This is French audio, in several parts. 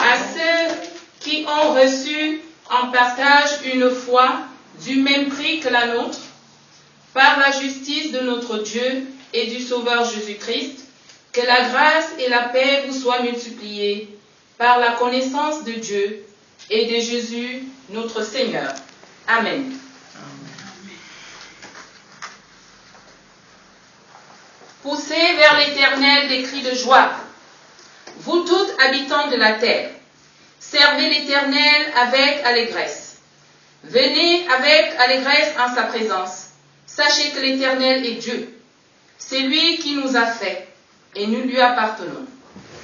À ceux qui ont reçu en partage une foi du même prix que la nôtre, par la justice de notre Dieu et du Sauveur Jésus-Christ, que la grâce et la paix vous soient multipliées par la connaissance de Dieu et de Jésus notre Seigneur. Amen. Poussez vers l'Éternel des cris de joie, vous toutes habitants de la terre. Servez l'Éternel avec allégresse. Venez avec allégresse en sa présence. Sachez que l'Éternel est Dieu. C'est lui qui nous a fait, et nous lui appartenons.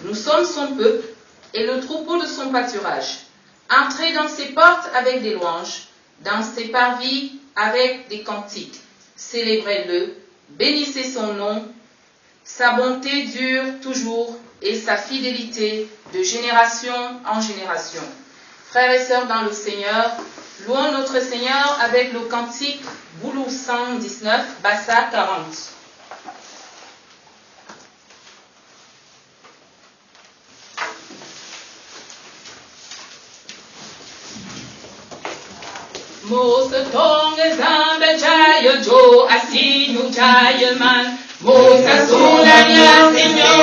Nous sommes son peuple et le troupeau de son pâturage. Entrez dans ses portes avec des louanges, dans ses parvis avec des cantiques. Célébrez-le, bénissez son nom. Sa bonté dure toujours et sa fidélité de génération en génération. Frères et sœurs dans le Seigneur, louons notre Seigneur avec le cantique Boulou 119, Bassa 40. Mosa tonga zamba jaya jo asinu jaya man. Mosa sulanya sinyo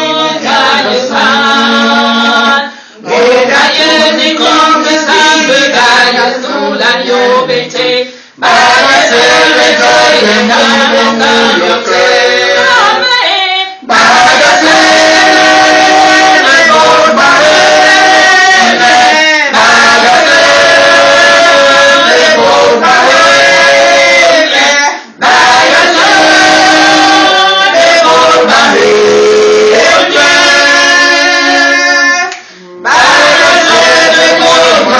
jaya san. Mosa ni konga zamba jaya sulanyo bete. Baya sele jaya nana nana te. Baya sele bor barele. Baya sele bor barele. Baya sele bor barele. Baya sele bor barele.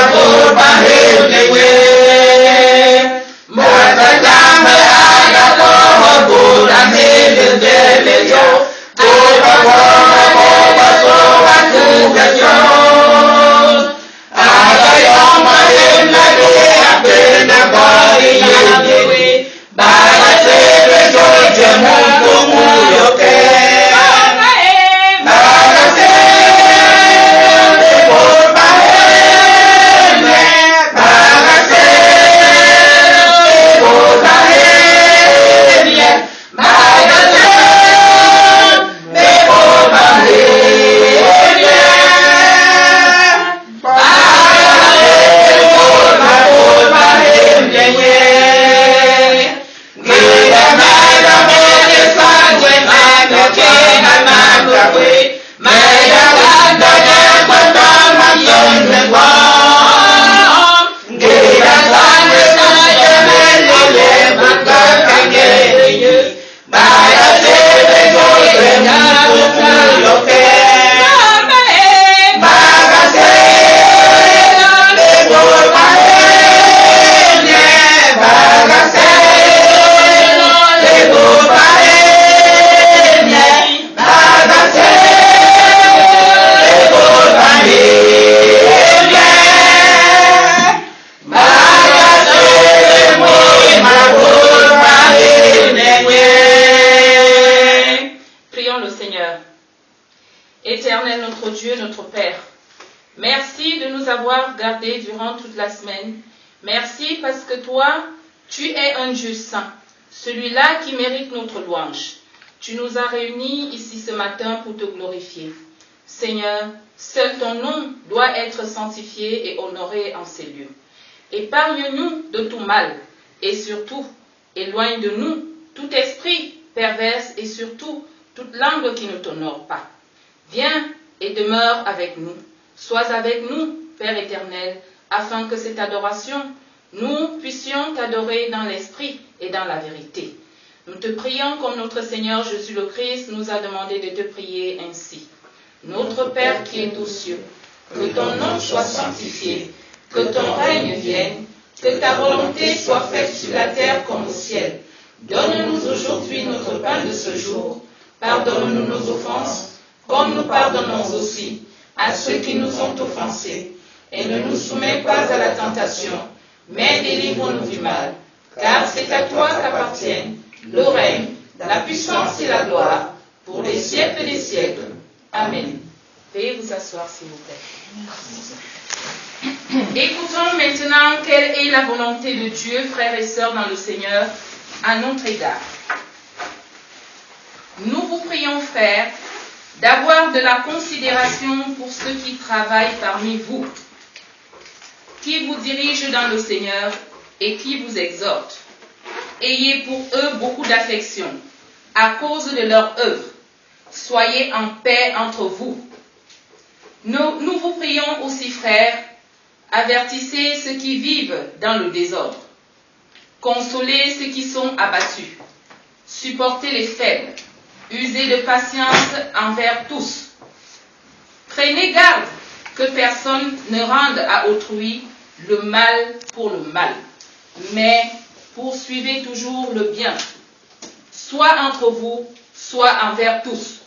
Éternel notre Dieu, notre Père, merci de nous avoir gardés durant toute la semaine. Merci parce que toi, tu es un Dieu saint, celui-là qui mérite notre louange. Tu nous as réunis ici ce matin pour te glorifier. Seigneur, seul ton nom doit être sanctifié et honoré en ces lieux. Épargne-nous de tout mal et surtout, éloigne de nous tout esprit perverse et surtout toute langue qui ne t'honore pas. Viens et demeure avec nous. Sois avec nous, Père éternel, afin que cette adoration, nous puissions t'adorer dans l'esprit et dans la vérité. Nous te prions comme notre Seigneur Jésus le Christ nous a demandé de te prier ainsi. Notre Père qui es aux cieux, que ton nom soit sanctifié, que ton règne vienne, que ta volonté soit faite sur la terre comme au ciel. Donne-nous aujourd'hui notre pain de ce jour. Pardonne-nous nos offenses, comme nous pardonnons aussi à ceux qui nous ont offensés. Et ne nous soumets pas à la tentation, mais délivre-nous du mal. Car c'est à toi qu'appartiennent le règne, la puissance et la gloire, pour les siècles des siècles. Amen. Veuillez vous asseoir, s'il vous plaît. Écoutons maintenant quelle est la volonté de Dieu, frères et sœurs dans le Seigneur, à notre égard. Nous vous prions, frères, d'avoir de la considération pour ceux qui travaillent parmi vous, qui vous dirigent dans le Seigneur et qui vous exhortent. Ayez pour eux beaucoup d'affection à cause de leur œuvre. Soyez en paix entre vous. Nous vous prions aussi, frères, avertissez ceux qui vivent dans le désordre. Consolez ceux qui sont abattus. Supportez les faibles. Usez de patience envers tous. Prenez garde que personne ne rende à autrui le mal pour le mal, mais poursuivez toujours le bien, soit entre vous, soit envers tous.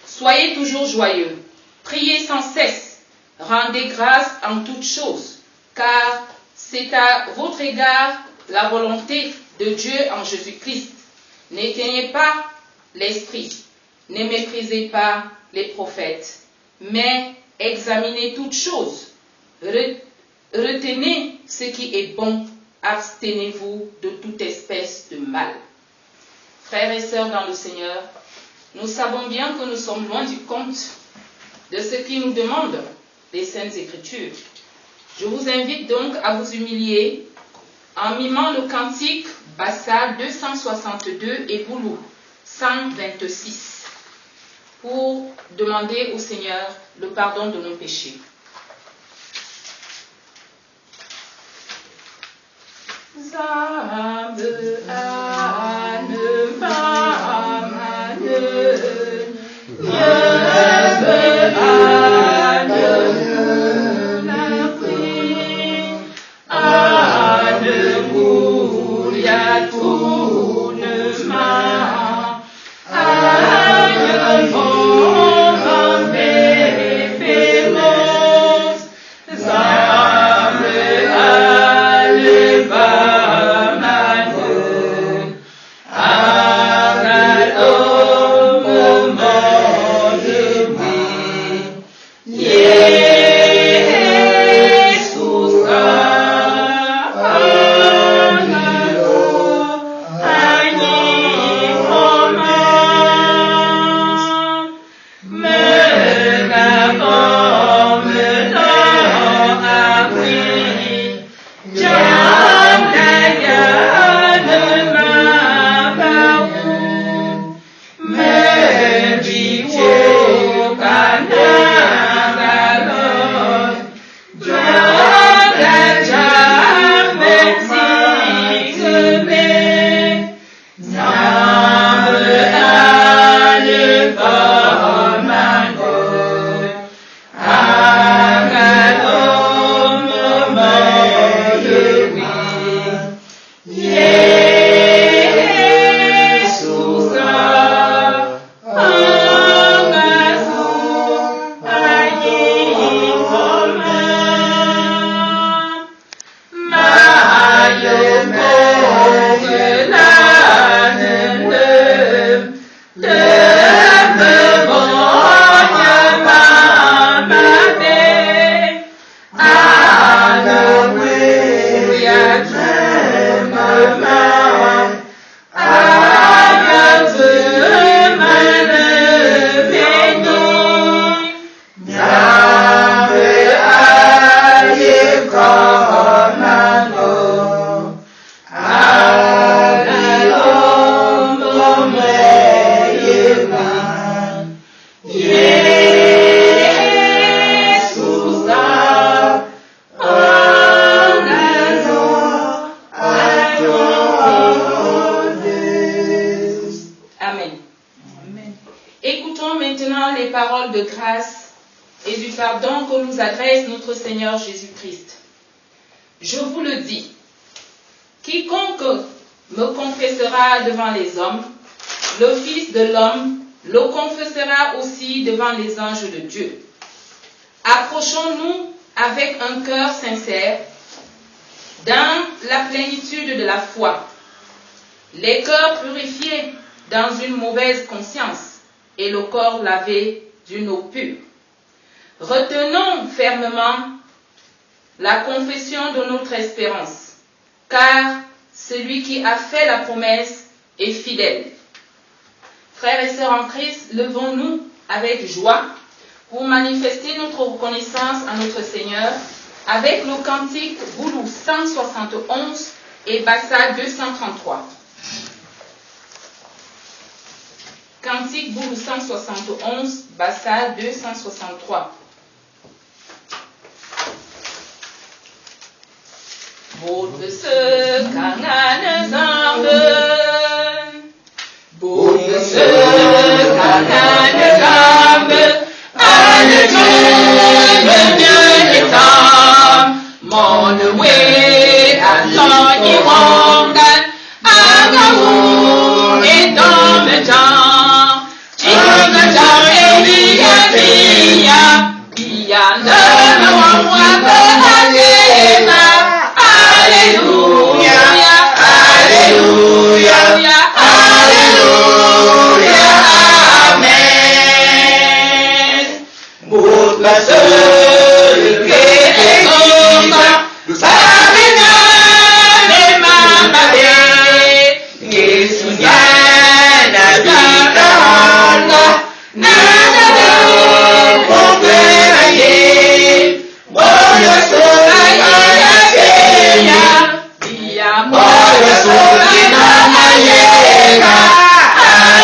Soyez toujours joyeux, priez sans cesse, rendez grâce en toutes choses, car c'est à votre égard la volonté de Dieu en Jésus-Christ. N'éteignez pas l'esprit, ne méprisez pas les prophètes, mais examinez toutes choses. Retenez ce qui est bon, abstenez-vous de toute espèce de mal. Frères et sœurs dans le Seigneur, nous savons bien que nous sommes loin du compte de ce qui nous demandent les Saintes Écritures. Je vous invite donc à vous humilier en mimant le cantique Bassa 262 et Boulou 126 pour demander au Seigneur le pardon de nos péchés. Seigneur Jésus-Christ. Je vous le dis, quiconque me confessera devant les hommes, le Fils de l'homme le confessera aussi devant les anges de Dieu. Approchons-nous avec un cœur sincère, dans la plénitude de la foi, les cœurs purifiés dans une mauvaise conscience et le corps lavé d'une eau pure. Retenons fermement la confession de notre espérance, car celui qui a fait la promesse est fidèle. Frères et sœurs en Christ, levons-nous avec joie pour manifester notre reconnaissance à notre Seigneur avec le cantique Boulou 171 et Bassa 233. Cantique Boulou 171, Bassa 263. Boudse kanane zambe, boudse kanane zambe, ane tumbe nyetam, mon we atoni wangan, agawu edometam, chinga chapeliya piya, piya nama wangwa alena. Alléluia, Alléluia, Alléluia, Amen. Pour la seule qui est sombre, Sabina et Mamade, Yesunyana Vitahana, Nana Pompeye, Boya Soya.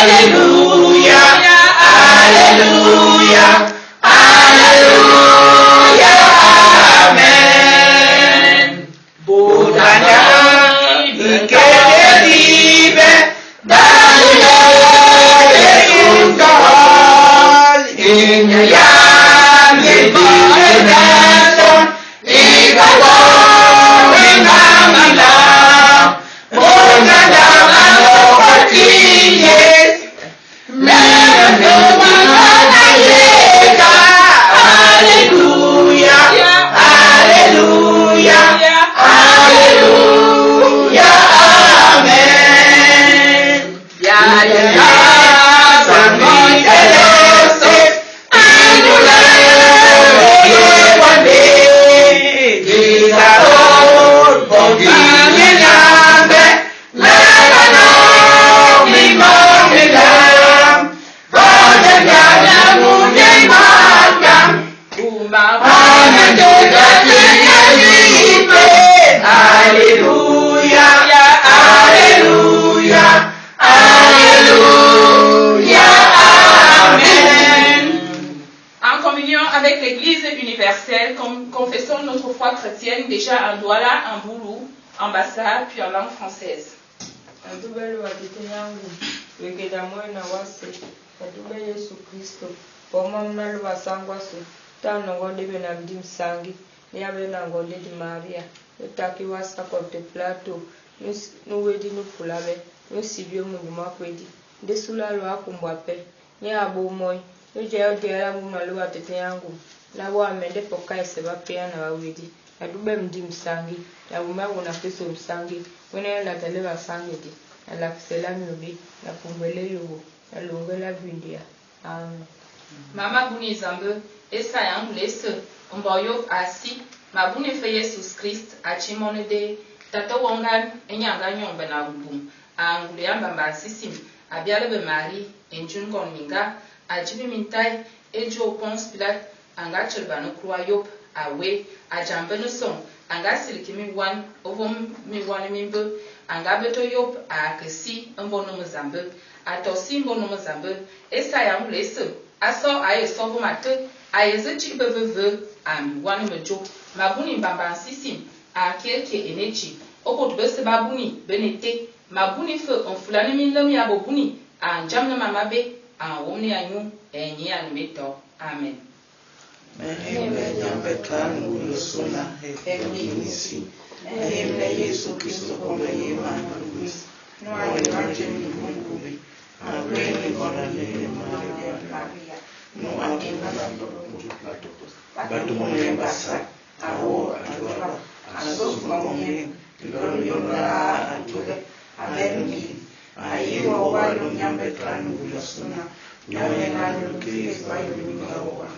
Alléluia, Alléluia, Alléluia, Amen. Boudana, Ikelibe, Dalile, Yundahal, Inyayam, Yedilenaton, Igadon, Inamila, Boudana, Alokatiyes, Alléluia, Alléluia, Alléluia, Amen. Ya ya zamon elese, anule yewande, Israel bogine nyambe, lelano mimamela. Alléluia, Alléluia, Alléluia, Amen. En communion avec l'Église universelle, confessons notre foi chrétienne déjà en Douala, en Boulou, en Bassa, puis en langue française. Yesu Kristo, pomamna luwa sangwa su, tano ngode bena mdim sangi, niya bena ngode di Maria, utaki wasa kote plato, nuwedi nupulabe, nusibio mungu makwedi, desula luwa kumbwape, niya abo moi, nuje odiara muna luwa tete yangu, na wamende poka eseba pia na wawedi, na dube mdim sangi, na umewa na peso msangi, wene na talewa sangi di, na lakiselami ubi, na kumbwele yugo, na lungela bindia. Amen. Mama buni zambe, esa yangu lese, mboyo asi, mabuni fe Jesus Christ, achimone de, tata wangan, enyanga nyombe na ubum, angule yamba mbasisim, abiale be Marie, enjun kon minga, ajibi mintai, ejo Ponce Pilate, anga chelbano krua yop, awe, ajambe no song, anga silikimi wan, ovom mi wan mimbe, anga beto yop, akesi, mbono mzambe, atosi mbono mzambe, esa yangu lese, aso aye sobo mate, aye zechi beveve, ami wani mejo, mabuni mbamba sisim, akeke enechi, okot bese babuni, benete, mabuni fe, onfulani minlemi abobuni, anjamne mamabe, anwomni anyu, enyi animeto. Amen. Mehembe nyambe tanu ulusuna, nisi, mehembe Yesu Kristo kome yemana luisi, nwale wache ni mungubi, Abreni kona lele Maria, no agenda la plato, batu mwenye basa, awo atuwa, asofu mwenye, ilonyola atuwe, abengi, ayiwa walo nyambe tanu ulusuna, nyame nanu kiri kwa iluminga wa,